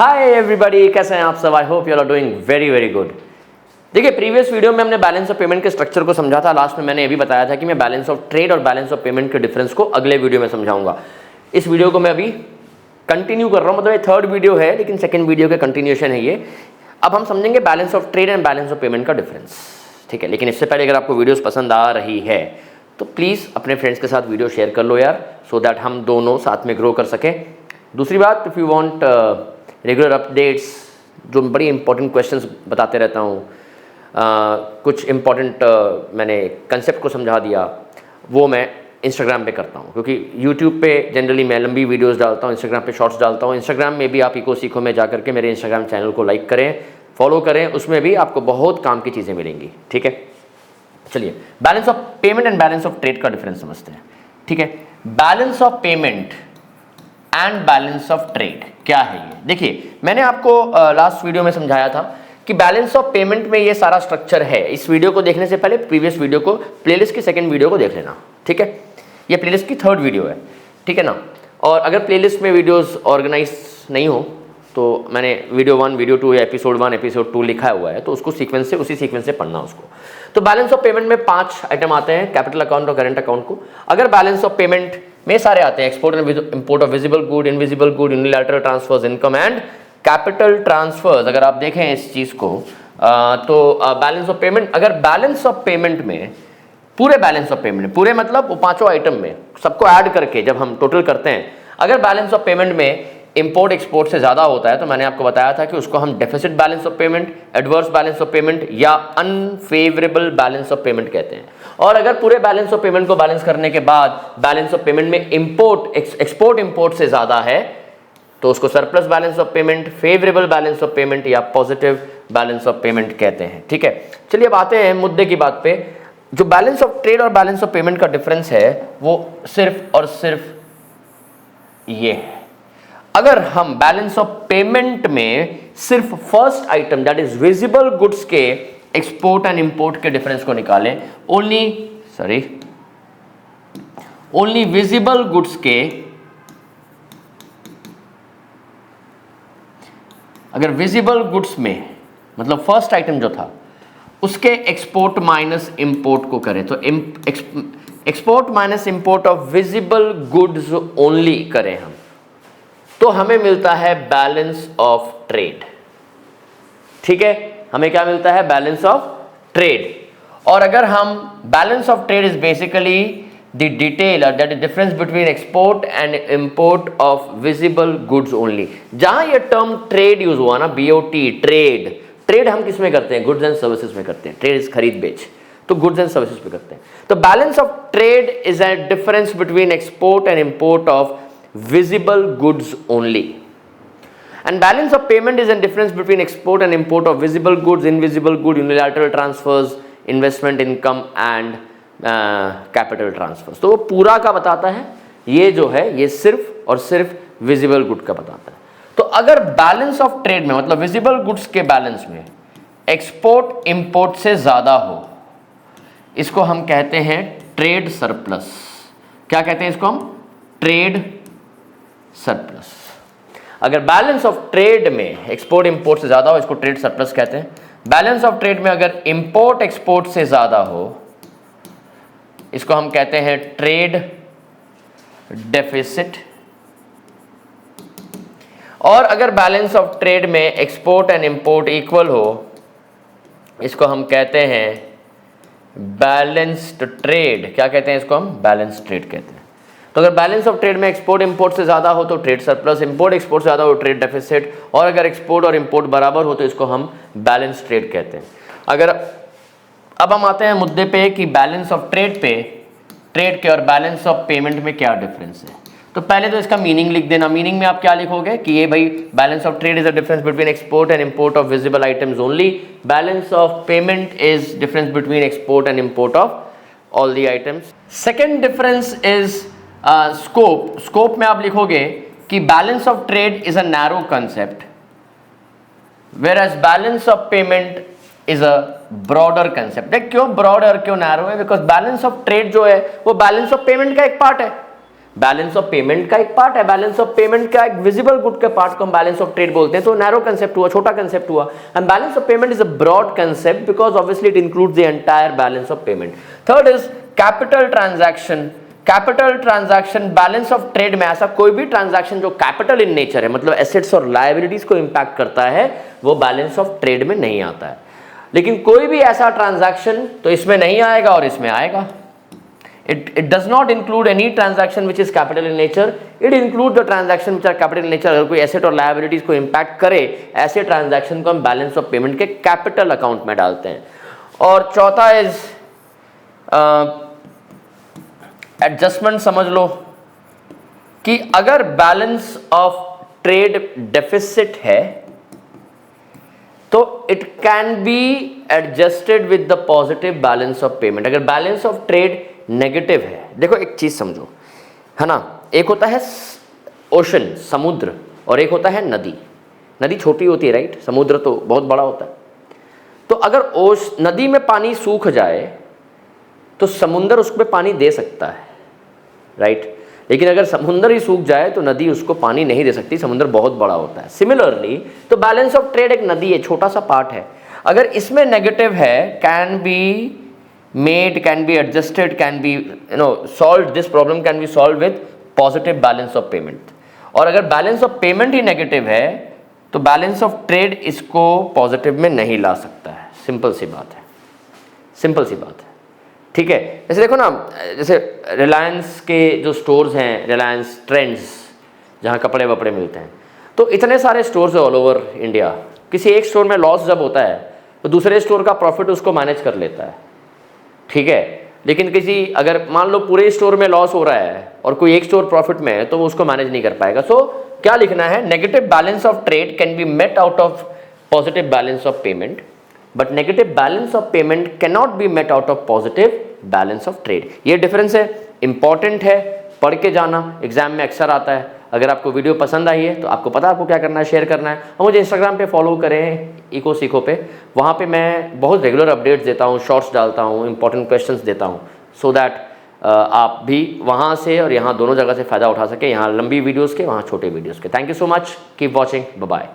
Hi everybody, कैसे हैं आप सब। I hope you are doing very very good. देखिए, प्रीवियस वीडियो में हमने बैलेंस ऑफ पेमेंट के स्ट्रक्चर को समझा था। लास्ट में मैंने ये भी बताया था कि मैं बैलेंस ऑफ ट्रेड और बैलेंस ऑफ पेमेंट के डिफरेंस को अगले वीडियो में समझाऊंगा। इस वीडियो को मैं अभी कंटिन्यू कर रहा हूँ, मतलब ये थर्ड वीडियो है लेकिन सेकेंड वीडियो का कंटिन्यूएशन है ये। अब हम समझेंगे balance of trade and balance of payment का डिफरेंस, ठीक है। लेकिन इससे पहले अगर आपको वीडियोस पसंद आ रही है तो प्लीज़ अपने फ्रेंड्स के साथ वीडियो शेयर कर लो यार, सो दैट हम दोनों साथ में ग्रो कर सकें। दूसरी बात, if you want regular updates, जो बड़ी इंपॉर्टेंट क्वेश्चंस बताते रहता हूँ, कुछ इंपॉर्टेंट मैंने कंसेप्ट को समझा दिया, वो मैं इंस्टाग्राम पे करता हूँ। क्योंकि यूट्यूब पे जनरली मैं लंबी वीडियोस डालता हूँ, इंस्टाग्राम पे शॉर्ट्स डालता हूँ। इंस्टाग्राम में भी आप इको सीखो में जा करके मेरे इंस्टाग्राम चैनल को लाइक करें, फॉलो करें, उसमें भी आपको बहुत काम की चीज़ें मिलेंगी, ठीक है। चलिए, balance of payment and balance of trade का डिफरेंस समझते हैं, ठीक है। Balance of payment and balance of trade क्या है ये? देखिए, मैंने आपको लास्ट वीडियो में समझाया था कि बैलेंस ऑफ पेमेंट में ये सारा स्ट्रक्चर है। इस वीडियो को देखने से पहले प्रीवियस वीडियो को, प्लेलिस्ट की सेकंड वीडियो को देख लेना, ठीक है। ये प्लेलिस्ट की थर्ड वीडियो है, ठीक है ना। और अगर प्लेलिस्ट में वीडियोस ऑर्गेनाइज नहीं हो तो मैंने वीडियो 1, वीडियो 2 या एपिसोड 1, एपिसोड 2 लिखा हुआ है, तो उसको सीक्वेंस से, उसी सीक्वेंस से पढ़ना उसको। तो बैलेंस ऑफ पेमेंट में 5 आइटम आते हैं, कैपिटल अकाउंट और करेंट अकाउंट को। अगर बैलेंस ऑफ पेमेंट में सारे आते हैं, export and import of visible good, invisible good, unilateral transfers, income and capital transfers. अगर आप देखें इस चीज को तो बैलेंस ऑफ पेमेंट, अगर बैलेंस ऑफ पेमेंट में, पूरे बैलेंस ऑफ पेमेंट, पूरे मतलब वो पांचों आइटम में सबको ऐड करके जब हम टोटल करते हैं, अगर बैलेंस ऑफ पेमेंट में इंपोर्ट एक्सपोर्ट से ज्यादा होता है तो मैंने आपको बताया था कि उसको हम deficit balance of payment, adverse balance of payment या अनफेवरेबल बैलेंस ऑफ पेमेंट कहते हैं। और अगर पूरे बैलेंस ऑफ पेमेंट को बैलेंस करने के बाद बैलेंस ऑफ पेमेंट में इंपोर्ट एक्सपोर्ट इंपोर्ट से ज्यादा है तो उसको surplus balance of payment, favourable balance of payment या पॉजिटिव बैलेंस ऑफ पेमेंट कहते हैं, ठीक है। चलिए अब आते हैं मुद्दे की बात पे। जो बैलेंस ऑफ ट्रेड और बैलेंस ऑफ पेमेंट का डिफरेंस है वो सिर्फ और सिर्फ ये है। अगर हम बैलेंस ऑफ पेमेंट में सिर्फ first item that is visible goods के एक्सपोर्ट एंड इंपोर्ट के डिफरेंस को निकालें, ओनली विजिबल गुड्स के, अगर विजिबल गुड्स में मतलब फर्स्ट आइटम जो था उसके एक्सपोर्ट माइनस इंपोर्ट को करें, तो export minus import of visible goods only करें हम, तो हमें मिलता है बैलेंस ऑफ ट्रेड, ठीक है। हमें क्या मिलता है? Balance of trade. और अगर हम, balance of trade is basically the detail that is difference between export and import of visible goods only. जहां ये टर्म ट्रेड यूज हुआ ना, BOT, ट्रेड, ट्रेड हम किस में करते हैं? गुड्स एंड सर्विसेज में करते हैं। ट्रेड इज खरीद बेच, तो गुड्स एंड सर्विसेज पे करते हैं। तो balance of trade is a difference between export and import of visible goods only, and balance of payment is a difference between export and import of visible goods, invisible good, unilateral transfers, investment income and capital transfers। तो वो पूरा का बताता है, ये जो है ये सिर्फ और सिर्फ विजिबल गुड का बताता है। तो अगर बैलेंस ऑफ ट्रेड में, मतलब विजिबल गुड्स के बैलेंस में एक्सपोर्ट इंपोर्ट से ज्यादा हो, इसको हम कहते हैं ट्रेड सरप्लस। क्या कहते हैं इसको हम? Trade surplus. अगर बैलेंस ऑफ ट्रेड में एक्सपोर्ट इंपोर्ट से ज्यादा हो, इसको ट्रेड सरप्लस कहते हैं। बैलेंस ऑफ ट्रेड में अगर इंपोर्ट एक्सपोर्ट से ज्यादा हो, इसको हम कहते हैं ट्रेड डेफिसिट। और अगर बैलेंस ऑफ ट्रेड में एक्सपोर्ट एंड इंपोर्ट इक्वल हो, इसको हम कहते हैं बैलेंस्ड ट्रेड। क्या कहते हैं इसको हम? बैलेंस्ड ट्रेड कहते हैं। तो अगर बैलेंस ऑफ ट्रेड में एक्सपोर्ट इंपोर्ट से ज्यादा हो तो ट्रेड सरप्लस, इंपोर्ट एक्सपोर्ट से ज्यादा हो ट्रेड डेफिसिट, और अगर एक्सपोर्ट और इंपोर्ट बराबर हो तो इसको हम बैलेंस ट्रेड कहते हैं। अगर अब हम आते हैं मुद्दे पे कि बैलेंस ऑफ ट्रेड पे, ट्रेड के और बैलेंस ऑफ पेमेंट में क्या डिफरेंस है। तो पहले तो इसका मीनिंग लिख देना। मीनिंग में आप क्या लिखोगे कि ये भाई balance of trade is a difference between export and import of visible items only, balance of payment is difference between export and import of all the items. Second difference is scope. Scope में आप लिखोगे कि balance of trade is a narrow concept, whereas balance of payment is a broader concept. क्यों broader, क्यों narrow है? Because balance of trade जो है वो बैलेंस ऑफ पेमेंट का एक पार्ट है। बैलेंस ऑफ पेमेंट का एक पार्ट है, बैलेंस ऑफ पेमेंट का एक विजिबल गुड के पार्ट को हम बैलेंस ऑफ ट्रेड बोलते हैं। तो नैरो कंसेप्ट हुआ, छोटा कंसेप्ट हुआ। And balance of payment is a broad concept because obviously it includes the entire balance of payment. Third is capital transaction. Capital transaction, balance of trade में ऐसा कोई भी ट्रांजैक्शन जो कैपिटल इन नेचर है, मतलब assets और liabilities को impact करता है, वो बैलेंस ऑफ ट्रेड में नहीं आता है। लेकिन कोई भी ऐसा ट्रांजैक्शन तो इसमें नहीं आएगा और इसमें आएगा। It does not include any transaction which is capital in nature. It includes the transaction which are capital in nature. अगर कोई एसेट और लायबिलिटीज को इम्पैक्ट करे, ऐसे ट्रांजैक्शन को हम बैलेंस ऑफ पेमेंट के कैपिटल अकाउंट में डालते हैं। और चौथा इज एडजस्टमेंट। समझ लो कि अगर बैलेंस ऑफ ट्रेड डेफिसिट है तो it can be adjusted with the positive balance of payment. अगर बैलेंस ऑफ ट्रेड नेगेटिव है, देखो एक चीज समझो, है ना, एक होता है ओशन, समुद्र, और एक होता है नदी। नदी छोटी होती है, राइट, समुद्र तो बहुत बड़ा होता है। तो अगर नदी में पानी सूख जाए तो समुद्र उसमें पानी दे सकता है, राइट, लेकिन अगर समुद्र ही सूख जाए तो नदी उसको पानी नहीं दे सकती, समुद्र बहुत बड़ा होता है। सिमिलरली तो बैलेंस ऑफ ट्रेड एक नदी है, छोटा सा पार्ट है, अगर इसमें नेगेटिव है, can be made, can be adjusted, can be solved, this problem can be solved with positive balance of payment। और अगर balance of payment he negative है तो बैलेंस ऑफ ट्रेड इसको पॉजिटिव में नहीं ला सकता है। सिंपल सी बात है, सिंपल सी बात है, ठीक है। जैसे देखो ना, जैसे रिलायंस के जो स्टोर्स हैं, रिलायंस ट्रेंड्स, जहाँ कपड़े वपड़े मिलते हैं, तो इतने सारे स्टोर्स है ऑल ओवर इंडिया। किसी एक स्टोर में लॉस जब होता है तो दूसरे स्टोर का प्रॉफिट उसको मैनेज कर लेता है, ठीक है। लेकिन किसी, अगर मान लो पूरे स्टोर में लॉस हो रहा है और कोई एक स्टोर प्रॉफिट में है तो वो उसको मैनेज नहीं कर पाएगा। सो क्या लिखना है, negative balance of trade can be met out of positive balance of payment, but negative balance of payment can not be met out of positive balance of trade. ये डिफरेंस है, इंपॉर्टेंट है, पढ़ के जाना, एग्जाम में अक्सर आता है। अगर आपको वीडियो पसंद आई है तो आपको पता है आपको क्या करना है, शेयर करना है। और मुझे इंस्टाग्राम पे फॉलो करें, इको सीखो पे, वहाँ पे मैं बहुत रेगुलर अपडेट्स देता हूँ, शॉर्ट्स डालता हूँ, इंपॉर्टेंट क्वेश्चंस देता हूँ, सो दैट आप भी वहाँ से और यहाँ दोनों जगह से फ़ायदा उठा सके, यहाँ लंबी वीडियोज़ के, वहाँ छोटे वीडियोज़ के। Thank you so much, keep watching, bye bye.